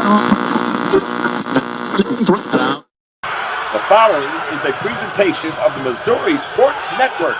The following is a presentation of the Missouri Sports Network.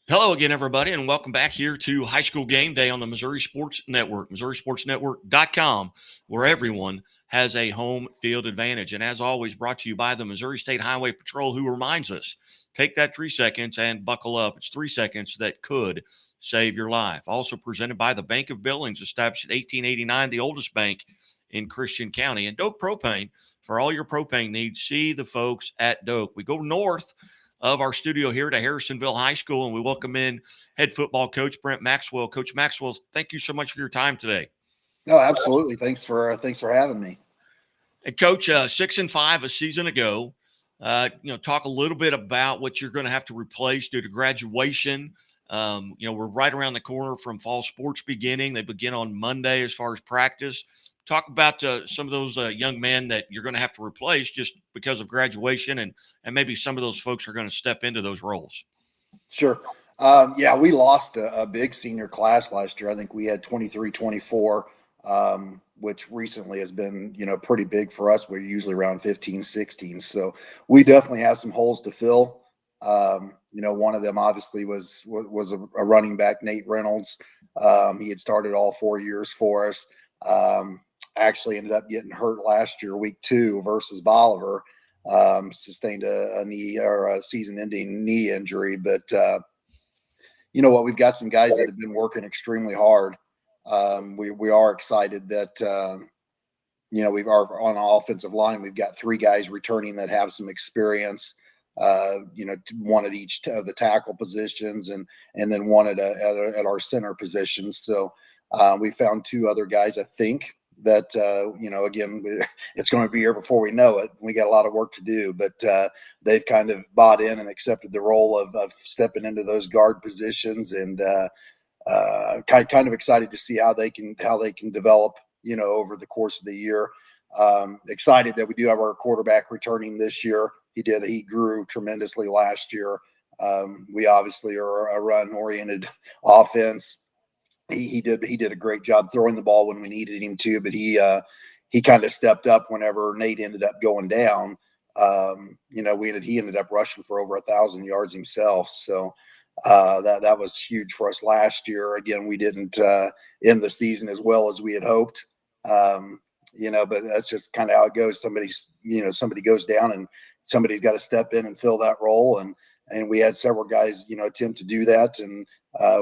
Hello again, everybody, and welcome back here to High School Game Day on the Missouri Sports Network, MissouriSportsNetwork.com, where everyone has a home field advantage. And as always, brought to you by the Missouri State Highway Patrol, who reminds us, take that 3 seconds and buckle up. It's 3 seconds that could save your life. Also presented by the Bank of Billings, established in 1889, the oldest bank in Christian County. And Doak Propane, for all your propane needs, see the folks at Doak. We go north of our studio here to Harrisonville High School, and we welcome in head football coach Brent Maxwell. Coach Maxwell, thank you so much for your time today. No, absolutely. Thanks for having me. And Coach, 6-5 a season ago. Talk a little bit about what you're going to have to replace due to graduation. We're right around the corner from fall sports beginning. They begin on Monday as far as practice. Talk about some of those young men that you're going to have to replace just because of graduation, and maybe some of those folks are going to step into those roles. Sure. We lost a big senior class last year. I think we had 23, 24, which recently has been, pretty big for us. We're usually around 15, 16. So we definitely have some holes to fill. One of them obviously was a running back, Nate Reynolds. He had started all 4 years for us. Actually ended up getting hurt last year, week 2 versus Bolivar. Sustained a knee or a season-ending knee injury. But you know what? We've got some guys that have been working extremely hard. We are excited that we've on the offensive line. We've got 3 guys returning that have some experience. One at each of the tackle positions, and then one at our center positions. So we found 2 other guys, I think, that, again, it's going to be here before we know it. We got a lot of work to do, but they've kind of bought in and accepted the role of stepping into those guard positions, and kind of excited to see how they can develop, over the course of the year. Excited that we do have our quarterback returning this year. He grew tremendously last year. We obviously are a run-oriented offense. He did a great job throwing the ball when we needed him to, but he kind of stepped up whenever Nate ended up going down. He ended up rushing for over 1,000 yards himself. So that was huge for us last year. Again, we didn't end the season as well as we had hoped. But that's just kind of how it goes. Somebody goes down and somebody's got to step in and fill that role. And we had several guys, attempt to do that. And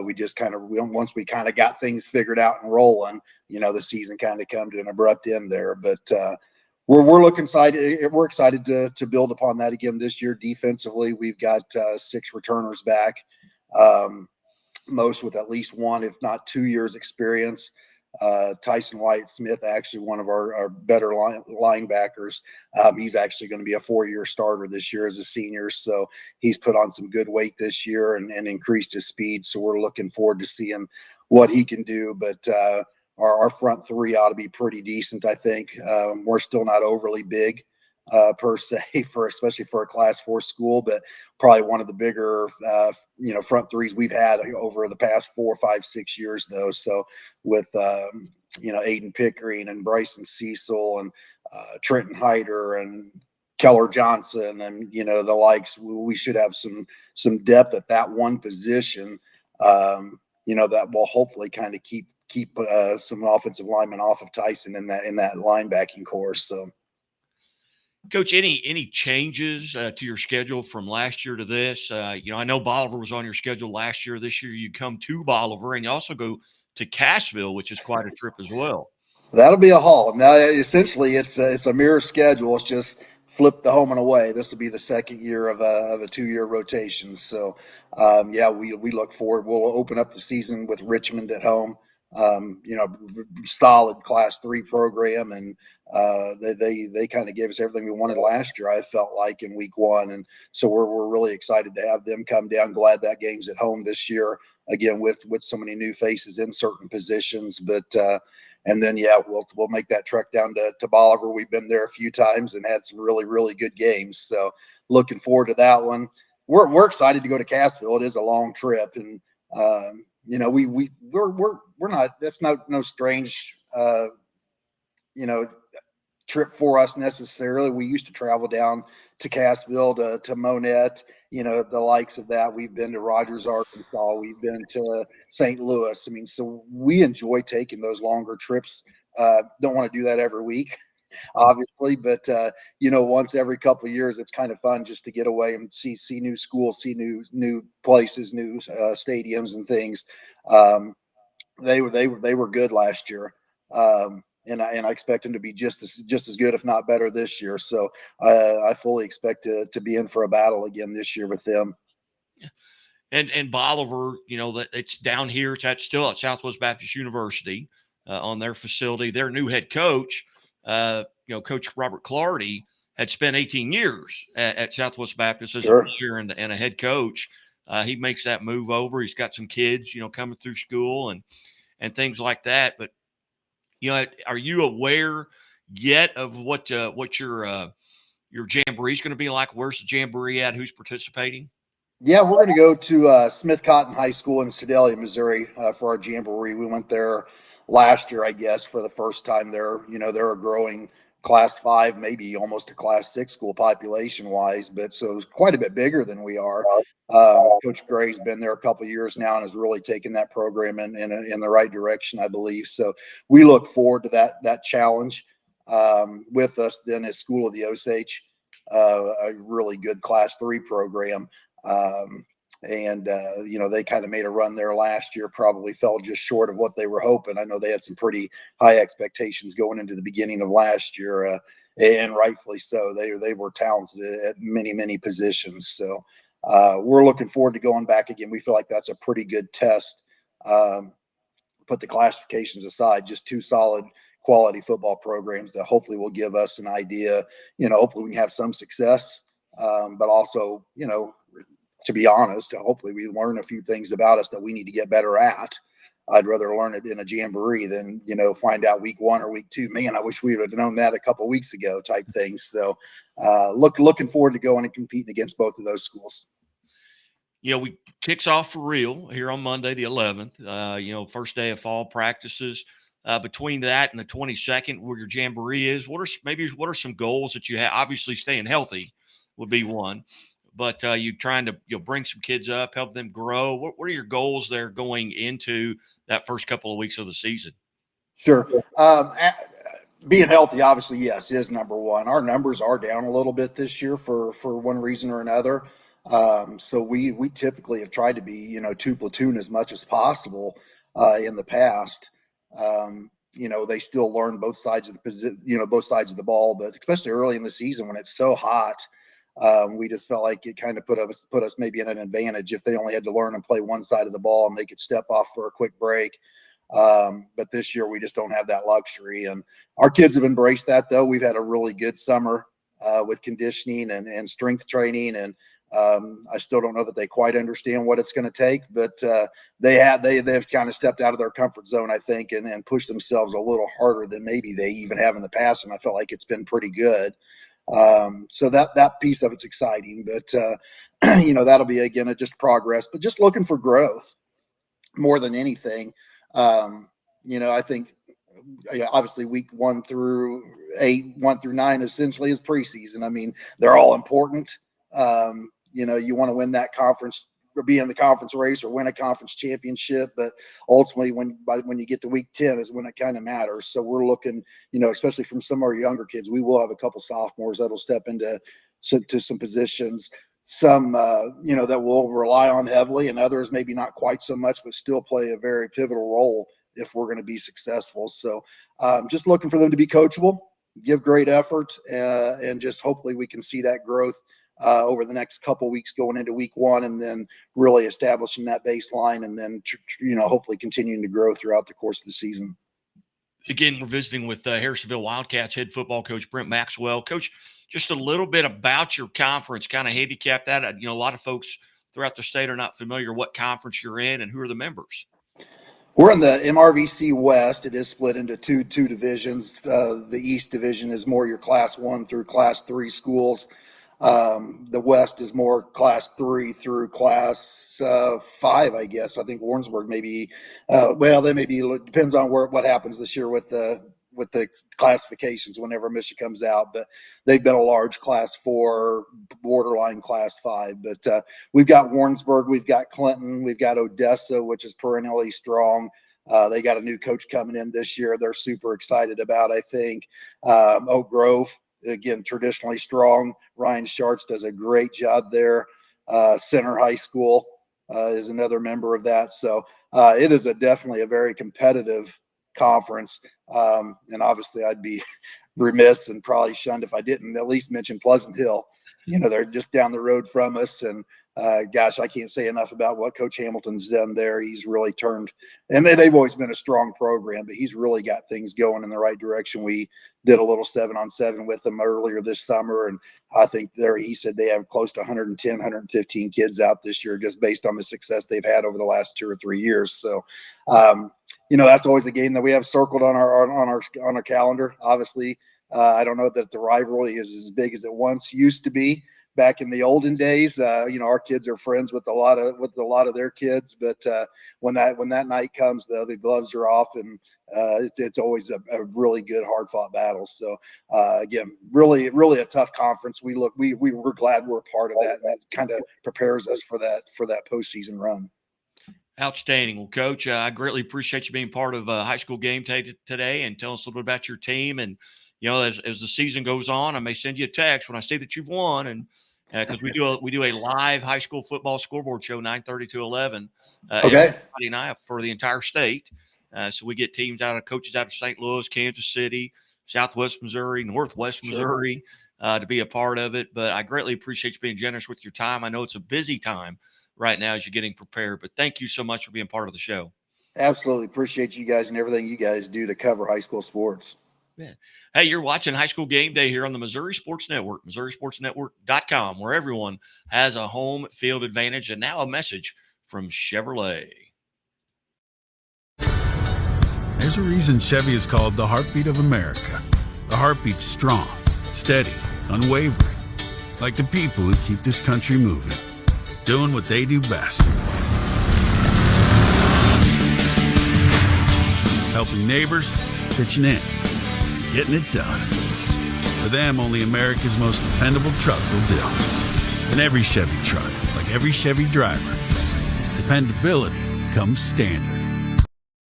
we just once we kind of got things figured out and rolling, the season kind of come to an abrupt end there. But we're excited. We're excited to build upon that again this year. Defensively, we've got 6 returners back, most with at least 1, if not 2 years experience. Tyson White Smith, actually one of our better linebackers. He's actually going to be a 4-year starter this year as a senior. So he's put on some good weight this year and increased his speed. So we're looking forward to seeing what he can do. But our front 3 ought to be pretty decent, I think. We're still not overly big per se, especially for a Class 4 school, but probably one of the bigger, front 3s we've had over the past 4, 5, 6 years, though. So with, Aiden Pickering and Bryson Cecil and Trenton Hyder and Keller Johnson and, the likes, we should have some depth at that one position, that will hopefully kind of keep some offensive linemen off of Tyson in that linebacking course. So. Coach, any changes to your schedule from last year to this? I know Bolivar was on your schedule last year. This year you come to Bolivar, and you also go to Cassville, which is quite a trip as well. That'll be a haul. Now, essentially, it's a mirror schedule. It's just flip the home and away. This will be the second year of a 2-year rotation. So, we look forward. We'll open up the season with Richmond at home. Solid Class 3 program, and they kind of gave us everything we wanted last year, I felt like, in week 1. And so we're really excited to have them come down. Glad that game's at home this year, again, with so many new faces in certain positions. But And then, yeah, we'll make that trek down to Bolivar. We've been there a few times and had some really, really good games. So looking forward to that one. We're excited to go to Cassville. It is a long trip, and we're not. That's no strange trip for us necessarily. We used to travel down to Cassville to Monette, the likes of that. We've been to Rogers, Arkansas. We've been to St. Louis. I mean, so we enjoy taking those longer trips. Don't want to do that every week, obviously, but once every couple of years, it's kind of fun just to get away and see new schools, see new places, new stadiums and things. They were good last year. And I expect them to be just as good, if not better, this year. So I fully expect to be in for a battle again this year with them. Yeah. And Bolivar, that it's down here. It's still at Southwest Baptist University on their facility. Their new head coach, Coach Robert Clardy, had spent 18 years at Southwest Baptist as a player and a head coach. He makes that move over. He's got some kids, coming through school and things like that. But are you aware yet of what your jamboree is going to be like? Where's the jamboree at? Who's participating? Yeah, we're going to go to Smith Cotton High School in Sedalia, Missouri, for our jamboree. We went there last year, I guess, for the first time. They're a growing Class 5, maybe almost a Class 6 school population-wise, but so quite a bit bigger than we are. Coach Gray's been there a couple of years now and has really taken that program in the right direction, I believe. So we look forward to that challenge. With us then is School of the Osage, a really good Class 3 program. They kind of made a run there last year, probably fell just short of what they were hoping. I know they had some pretty high expectations going into the beginning of last year, and rightfully so. They were talented at many, many positions. So we're looking forward to going back again. We feel like that's a pretty good test. Put the classifications aside, just two solid quality football programs that hopefully will give us an idea. Hopefully we can have some success, but also, to be honest, hopefully we learn a few things about us that we need to get better at. I'd rather learn it in a jamboree than, find out week 1 or week 2. Man, I wish we would have known that a couple of weeks ago type things. So looking forward to going and competing against both of those schools. We kicks off for real here on Monday, the 11th, first day of fall practices. Between that and the 22nd, where your jamboree is, what are some goals that you have? Obviously staying healthy would be one. But you trying to bring some kids up, help them grow. What are your goals there going into that first couple of weeks of the season? Sure. Being healthy, obviously, yes, is number one. Our numbers are down a little bit this year for one reason or another. So we typically have tried to be, 2 platoon as much as possible in the past. They still learn both sides of the position, both sides of the ball, but especially early in the season when it's so hot. We just felt like it kind of put us maybe in an advantage if they only had to learn and play one side of the ball and they could step off for a quick break. But this year we just don't have that luxury, and our kids have embraced that. Though we've had a really good summer with conditioning and strength training, and I still don't know that they quite understand what it's going to take, but they've kind of stepped out of their comfort zone, I think, and pushed themselves a little harder than maybe they even have in the past, and I felt like it's been pretty good. So that piece of it's exciting, but that'll be again just progress, but just looking for growth more than anything. I think obviously week 1 through 8, 1 through 9 essentially is preseason. I mean, they're all important. You want to win that conference or be in the conference race or win a conference championship, but ultimately when you get to week 10 is when it kind of matters. So we're looking, especially from some of our younger kids, we will have a couple sophomores that'll step into some positions, some that we'll rely on heavily, and others maybe not quite so much, but still play a very pivotal role if we're going to be successful. So just looking for them to be coachable, give great effort, and just hopefully we can see that growth over the next couple of weeks going into week 1, and then really establishing that baseline, and then hopefully continuing to grow throughout the course of the season. Again, we're visiting with Harrisonville Wildcats head football coach Brent Maxwell. Coach, just a little bit about your conference, kind of handicap that. A lot of folks throughout the state are not familiar what conference you're in and who are the members. We're in the MRVC West. It is split into two divisions. The East Division is more your Class 1 through Class 3 schools. The West is more Class 3 through Class 5, I guess. I think Warrensburg maybe, they may be, it depends on what happens this year with the classifications whenever Michigan comes out, but they've been a large Class 4, borderline Class 5. But we've got Warrensburg, we've got Clinton, we've got Odessa, which is perennially strong. They got a new coach coming in this year. They're super excited about, I think. Oak Grove, again, traditionally strong. Ryan Schartz does a great job there. Center High School is another member of that. So it is definitely a very competitive conference. And obviously I'd be remiss and probably shunned if I didn't at least mention Pleasant Hill. They're just down the road from us. And gosh, I can't say enough about what Coach Hamilton's done there. He's really turned, and they've always been a strong program, but he's really got things going in the right direction. We did a little 7-on-7 with them earlier this summer, and I think he said they have close to 110, 115 kids out this year just based on the success they've had over the last 2 or 3 years. So, that's always a game that we have circled on our calendar. Obviously, I don't know that the rivalry is as big as it once used to be. Back in the olden days, our kids are friends with a lot of their kids. But when that night comes, the gloves are off, and it's always a really good, hard fought battle. So again, really a tough conference. We're glad we're a part of that, and it kind of prepares us for that postseason run. Outstanding. Well, Coach, I greatly appreciate you being part of High School Game Day today, and tell us a little bit about your team. And as the season goes on, I may send you a text when I see that you've won, and because we do a live high school football scoreboard show 9:30 to 11 every Friday night for the entire state. So we get coaches out of St. Louis, Kansas City, Southwest Missouri, Northwest Missouri to be a part of it. But I greatly appreciate you being generous with your time. I know it's a busy time right now as you're getting prepared, but thank you so much for being part of the show. Absolutely. Appreciate you guys and everything you guys do to cover high school sports. Yeah. Hey, you're watching High School Game Day here on the Missouri Sports Network, MissouriSportsNetwork.com, where everyone has a home field advantage. And now a message from Chevrolet. There's a reason Chevy is called the heartbeat of America. The heartbeat's strong, steady, unwavering, like the people who keep this country moving, doing what they do best. Helping neighbors, pitching in, getting it done. For them, only America's most dependable truck will do. And every Chevy truck, like every Chevy driver, dependability comes standard.